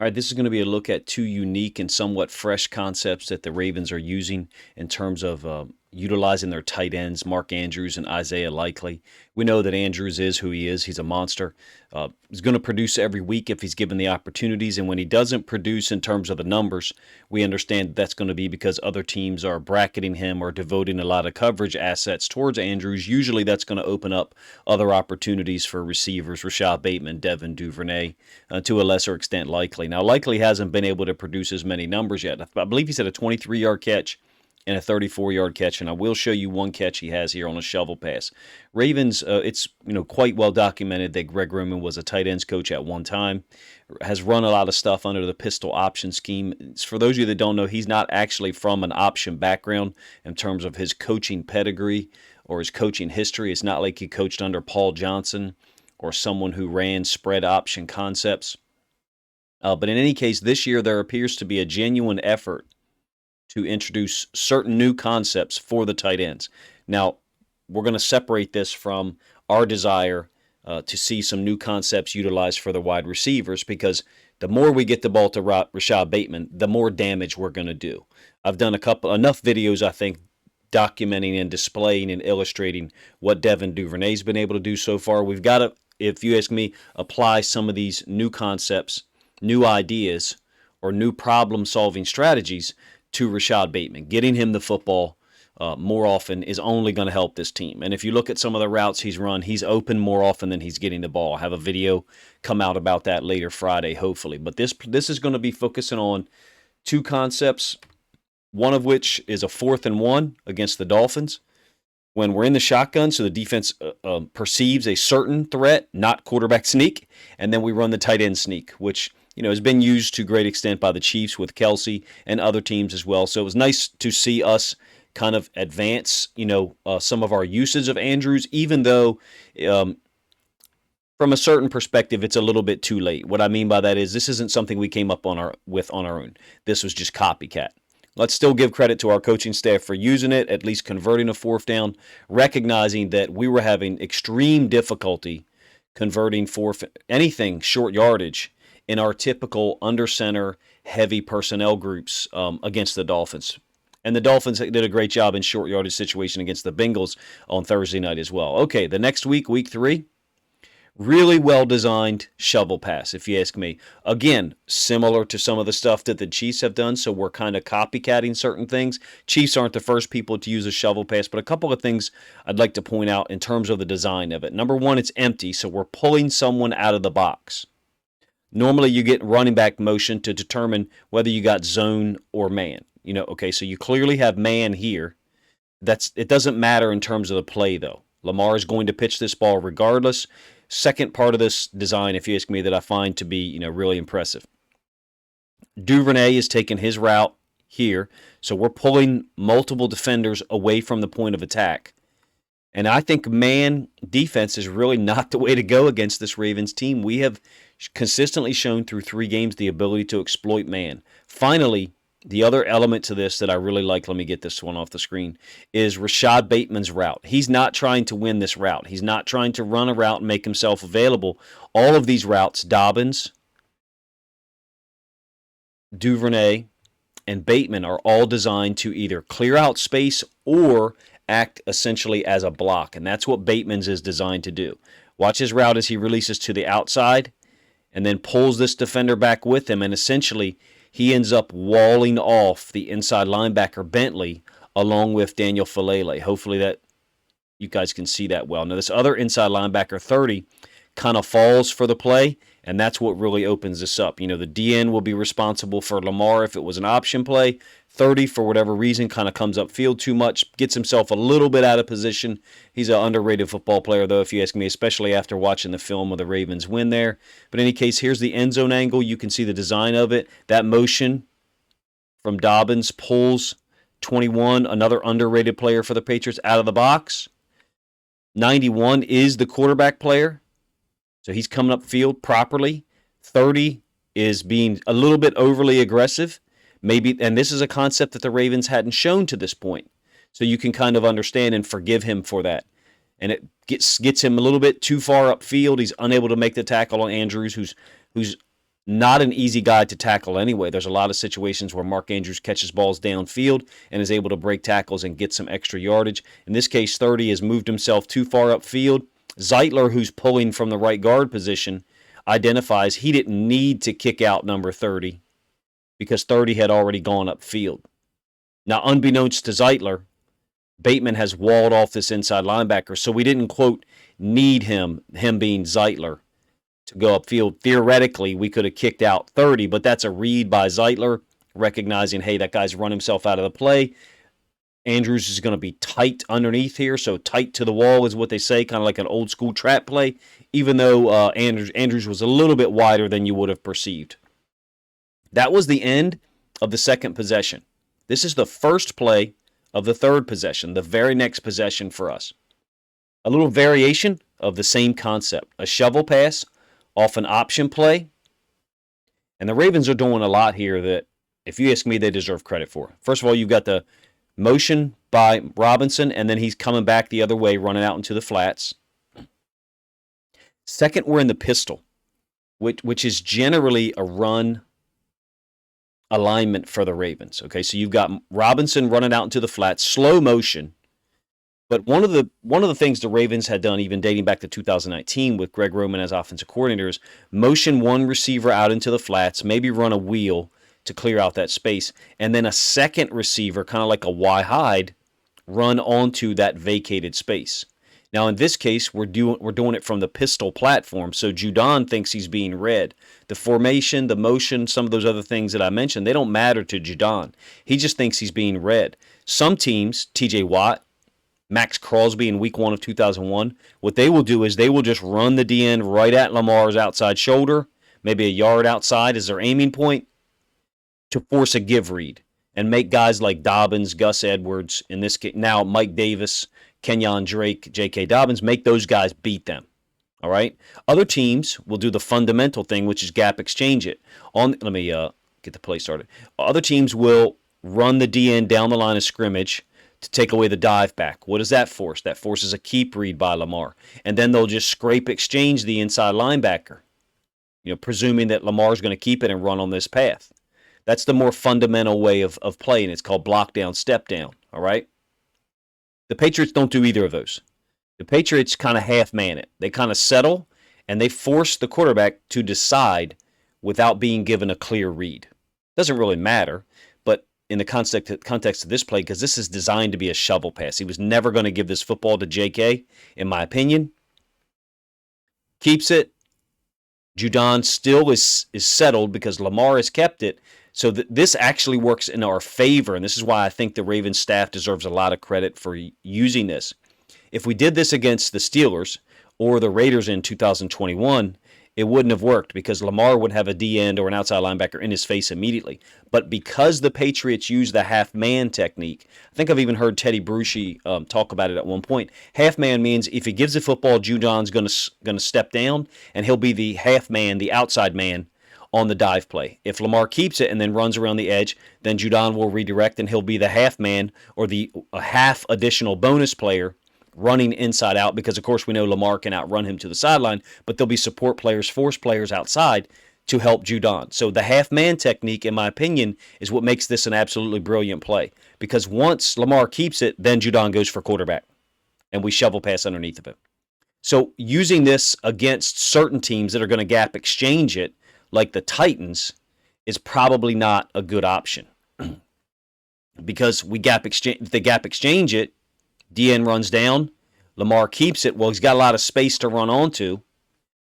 All right, this is going to be a look at two unique and somewhat fresh concepts that the Ravens are using in terms of utilizing their tight ends, Mark Andrews and Isaiah Likely. We know that Andrews is who he is. He's a monster. He's going to produce every week if he's given the opportunities. And when he doesn't produce in terms of the numbers, we understand that's going to be because other teams are bracketing him or devoting a lot of coverage assets towards Andrews. Usually that's going to open up other opportunities for receivers, Rashad Bateman, Devin Duvernay, to a lesser extent Likely. Now, Likely hasn't been able to produce as many numbers yet. I believe he's had a 23-yard catch and a 34-yard catch, and I will show you one catch he has here on a shovel pass. Ravens, it's quite well documented that Greg Roman was a tight ends coach at one time, has run a lot of stuff under the pistol option scheme. For those of you that don't know, he's not actually from an option background in terms of his coaching pedigree or his coaching history. It's not like he coached under Paul Johnson or someone who ran spread option concepts. But in any case, this year there appears to be a genuine effort to introduce certain new concepts for the tight ends. Now, we're going to separate this from our desire to see some new concepts utilized for the wide receivers, because the more we get the ball to Rashad Bateman, the more damage we're going to do. I've done enough videos, I think, documenting and displaying and illustrating what Devin Duvernay's been able to do so far. We've got to, if you ask me, apply some of these new concepts, new ideas, or new problem-solving strategies to Rashad Bateman. Getting him the football more often is only going to help this team. And if you look at some of the routes he's run, he's open more often than he's getting the ball. I have a video come out about that later Friday, hopefully. But this is going to be focusing on two concepts, one of which is a 4th and 1 against the Dolphins. When we're in the shotgun, so the defense perceives a certain threat, not quarterback sneak, and then we run the tight end sneak, which has been used to great extent by the Chiefs with Kelsey and other teams as well. So it was nice to see us kind of advance, some of our usage of Andrews, even though from a certain perspective, it's a little bit too late. What I mean by that is this isn't something we came up on our own. This was just copycat. Let's still give credit to our coaching staff for using it, at least converting a 4th down, recognizing that we were having extreme difficulty converting anything short yardage in our typical under center heavy personnel groups against the Dolphins. And the Dolphins did a great job in short yardage situation against the Bengals on Thursday night as well. Okay, the next week, week 3, really well-designed shovel pass, if you ask me. Again, similar to some of the stuff that the Chiefs have done, so we're kind of copycatting certain things. Chiefs aren't the first people to use a shovel pass, but a couple of things I'd like to point out in terms of the design of it. Number one, it's empty, so we're pulling someone out of the box. Normally, you get running back motion to determine whether you got zone or man. Okay, so you clearly have man here. It doesn't matter in terms of the play, though. Lamar is going to pitch this ball regardless. Second part of this design, if you ask me, that I find to be really impressive. Duvernay is taking his route here, so we're pulling multiple defenders away from the point of attack. And I think man defense is really not the way to go against this Ravens team. We have consistently shown through 3 games the ability to exploit man. Finally, the other element to this that I really like, let me get this one off the screen, is Rashad Bateman's route. He's not trying to win this route. He's not trying to run a route and make himself available. All of these routes, Dobbins, Duvernay, and Bateman, are all designed to either clear out space or act essentially as a block, and that's what Bateman's is designed to do. Watch his route as he releases to the outside and then pulls this defender back with him, and essentially he ends up walling off the inside linebacker Bentley along with Daniel Falele. Hopefully that you guys can see that well. Now this other inside linebacker 30 kind of falls for the play, and that's what really opens this up. The DN will be responsible for Lamar if it was an option play. 30, for whatever reason, kind of comes upfield too much, gets himself a little bit out of position. He's an underrated football player, though, if you ask me, especially after watching the film of the Ravens win there. But in any case, here's the end zone angle. You can see the design of it. That motion from Dobbins pulls 21, another underrated player for the Patriots, out of the box. 91 is the quarterback player, so he's coming upfield properly. 30 is being a little bit overly aggressive. Maybe, and this is a concept that the Ravens hadn't shown to this point. So you can kind of understand and forgive him for that. And it gets him a little bit too far upfield. He's unable to make the tackle on Andrews, who's not an easy guy to tackle anyway. There's a lot of situations where Mark Andrews catches balls downfield and is able to break tackles and get some extra yardage. In this case, 30 has moved himself too far upfield. Zeitler, who's pulling from the right guard position, identifies he didn't need to kick out number 30 because 30 had already gone upfield. Now, unbeknownst to Zeitler, Bateman has walled off this inside linebacker, so we didn't, quote, need him being Zeitler, to go upfield. Theoretically, we could have kicked out 30, but that's a read by Zeitler, recognizing, hey, that guy's run himself out of the play. Andrews is going to be tight underneath here, so tight to the wall is what they say, kind of like an old school trap play, even though Andrews was a little bit wider than you would have perceived. That was the end of the second possession. This is the first play of the third possession, the very next possession for us. A little variation of the same concept, a shovel pass off an option play. And the Ravens are doing a lot here that, if you ask me, they deserve credit for. First of all, you've got the motion by Robinson, and then he's coming back the other way, running out into the flats. Second, we're in the pistol, which is generally a run alignment for the Ravens. Okay, so you've got Robinson running out into the flats, slow motion. But one of the things the Ravens had done, even dating back to 2019 with Greg Roman as offensive coordinator, is motion one receiver out into the flats, maybe run a wheel to clear out that space, and then a second receiver, kind of like a Y-hide, run onto that vacated space. Now, in this case, we're doing it from the pistol platform, so Judon thinks he's being read. The formation, the motion, some of those other things that I mentioned, they don't matter to Judon. He just thinks he's being read. Some teams, TJ Watt, Max Crosby in week 1 of 2001, what they will do is they will just run the DN right at Lamar's outside shoulder, maybe a yard outside as their aiming point, to force a give read and make guys like Dobbins, Gus Edwards, in this case, now Mike Davis, Kenyon Drake, J.K. Dobbins, make those guys beat them. All right? Other teams will do the fundamental thing, which is gap exchange it. Let me get the play started. Other teams will run the DN down the line of scrimmage to take away the dive back. What does that force? That forces a keep read by Lamar. And then they'll just scrape exchange the inside linebacker, presuming that Lamar's going to keep it and run on this path. That's the more fundamental way of playing. It's called block down, step down. All right? The Patriots don't do either of those. The Patriots kind of half-man it. They kind of settle, and they force the quarterback to decide without being given a clear read. Doesn't really matter, but in the context of this play, because this is designed to be a shovel pass. He was never going to give this football to J.K., in my opinion. Keeps it. Judon still is settled because Lamar has kept it. So this actually works in our favor, and this is why I think the Ravens staff deserves a lot of credit for using this. If we did this against the Steelers or the Raiders in 2021, it wouldn't have worked because Lamar would have a D-end or an outside linebacker in his face immediately. But because the Patriots use the half-man technique, I think I've even heard Teddy Bruschi talk about it at one point. Half-man means if he gives the football, Judon's going to step down, and he'll be the half-man, the outside man, on the dive play. If Lamar keeps it and then runs around the edge, then Judon will redirect and he'll be the half man or the half additional bonus player running inside out because, of course, we know Lamar can outrun him to the sideline, but there'll be support players, force players outside to help Judon. So the half-man technique, in my opinion, is what makes this an absolutely brilliant play because once Lamar keeps it, then Judon goes for quarterback and we shovel pass underneath of it. So using this against certain teams that are going to gap exchange it, like the Titans, is probably not a good option because if they gap exchange it, DN runs down, Lamar keeps it. Well, he's got a lot of space to run onto,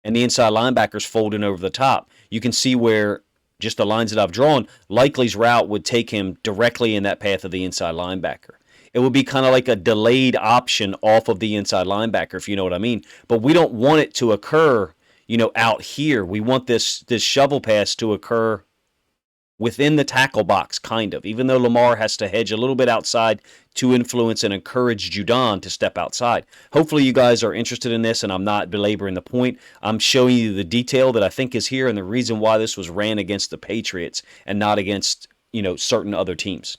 and the inside linebacker's folding over the top. You can see where just the lines that I've drawn, Likely's route would take him directly in that path of the inside linebacker. It would be kind of like a delayed option off of the inside linebacker, if you know what I mean. But we don't want it to occur out here. We want this shovel pass to occur within the tackle box, kind of, even though Lamar has to hedge a little bit outside to influence and encourage Judon to step outside. Hopefully you guys are interested in this, and I'm not belaboring the point. I'm showing you the detail that I think is here and the reason why this was ran against the Patriots and not against, certain other teams.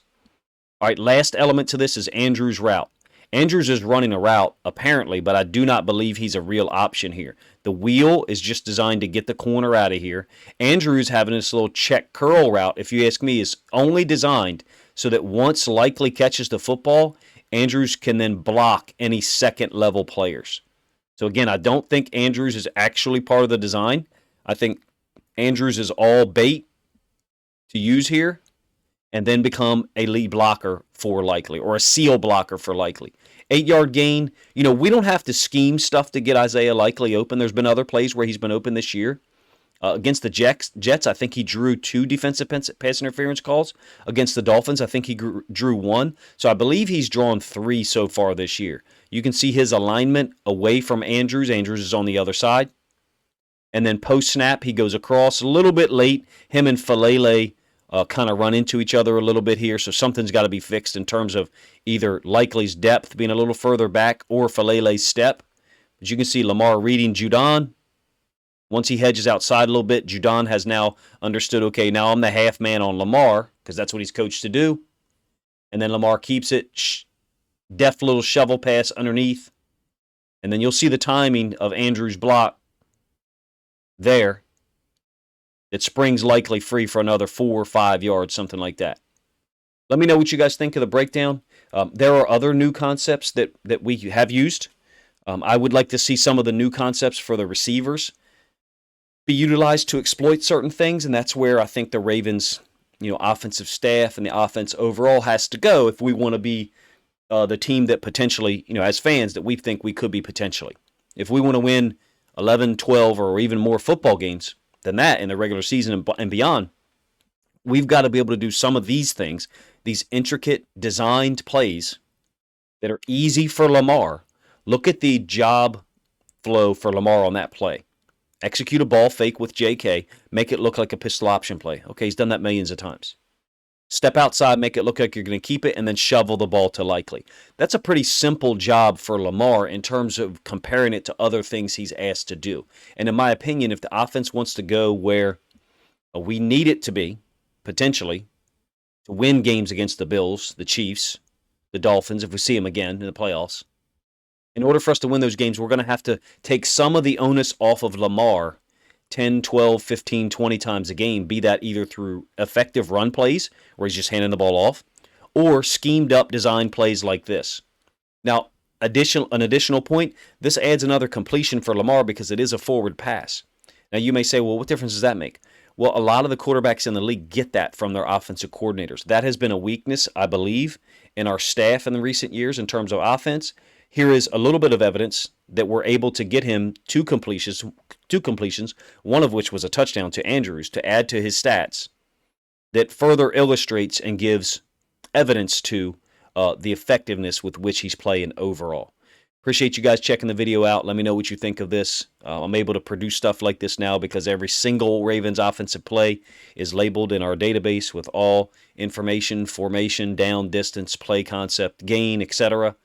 All right, last element to this is Andrews' route. Andrews is running a route, apparently, but I do not believe he's a real option here. The wheel is just designed to get the corner out of here. Andrews having this little check curl route, if you ask me, is only designed so that once Likely catches the football, Andrews can then block any second-level players. So again, I don't think Andrews is actually part of the design. I think Andrews is all bait to use here and then become a lead blocker for Likely or a seal blocker for Likely. 8-yard gain. We don't have to scheme stuff to get Isaiah Likely open. There's been other plays where he's been open this year. Against the Jets, I think he drew 2 defensive pass interference calls. Against the Dolphins, I think he drew 1. So I believe he's drawn 3 so far this year. You can see his alignment away from Andrews. Andrews is on the other side. And then post-snap, he goes across a little bit late. Him and Falele kind of run into each other a little bit here, so something's got to be fixed in terms of either Likely's depth being a little further back or Falele's step. As you can see, Lamar reading Judon. Once he hedges outside a little bit, Judon has now understood, okay, now I'm the half man on Lamar, because that's what he's coached to do. And then Lamar keeps it, deft little shovel pass underneath. And then you'll see the timing of Andrews' block there. It springs Likely free for another 4 or 5 yards, something like that. Let me know what you guys think of the breakdown. There are other new concepts that we have used. I would like to see some of the new concepts for the receivers be utilized to exploit certain things, and that's where I think the Ravens, offensive staff and the offense overall has to go if we want to be the team that potentially, as fans, that we think we could be potentially. If we want to win 11, 12, or even more football games than that in the regular season and beyond, we've got to be able to do some of these things, these intricate designed plays that are easy for Lamar. Look at the job flow for Lamar on that play. Execute a ball fake with JK, make it look like a pistol option play. Okay, he's done that millions of times. Step outside, make it look like you're going to keep it, and then shovel the ball to Likely. That's a pretty simple job for Lamar in terms of comparing it to other things he's asked to do. And in my opinion, if the offense wants to go where we need it to be, potentially, to win games against the Bills, the Chiefs, the Dolphins, if we see them again in the playoffs, in order for us to win those games, we're going to have to take some of the onus off of Lamar 10, 12, 15, 20 times a game, be that either through effective run plays, where he's just handing the ball off, or schemed up design plays like this. Now, an additional point, this adds another completion for Lamar because it is a forward pass. Now, you may say, well, what difference does that make? Well, a lot of the quarterbacks in the league get that from their offensive coordinators. That has been a weakness, I believe, in our staff in the recent years in terms of offense. Here is a little bit of evidence that we're able to get him 2 completions, one of which was a touchdown to Andrews to add to his stats that further illustrates and gives evidence to the effectiveness with which he's playing overall. Appreciate you guys checking the video out. Let me know what you think of this. I'm able to produce stuff like this now because every single Ravens offensive play is labeled in our database with all information, formation, down, distance, play concept, gain, etc.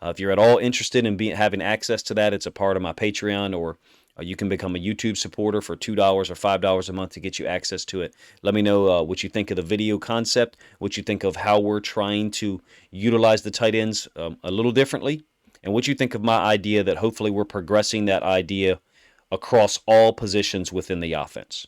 If you're at all interested in having access to that, it's a part of my Patreon, or you can become a YouTube supporter for $2 or $5 a month to get you access to it. Let me know what you think of the video concept, what you think of how we're trying to utilize the tight ends a little differently, and what you think of my idea that hopefully we're progressing that idea across all positions within the offense.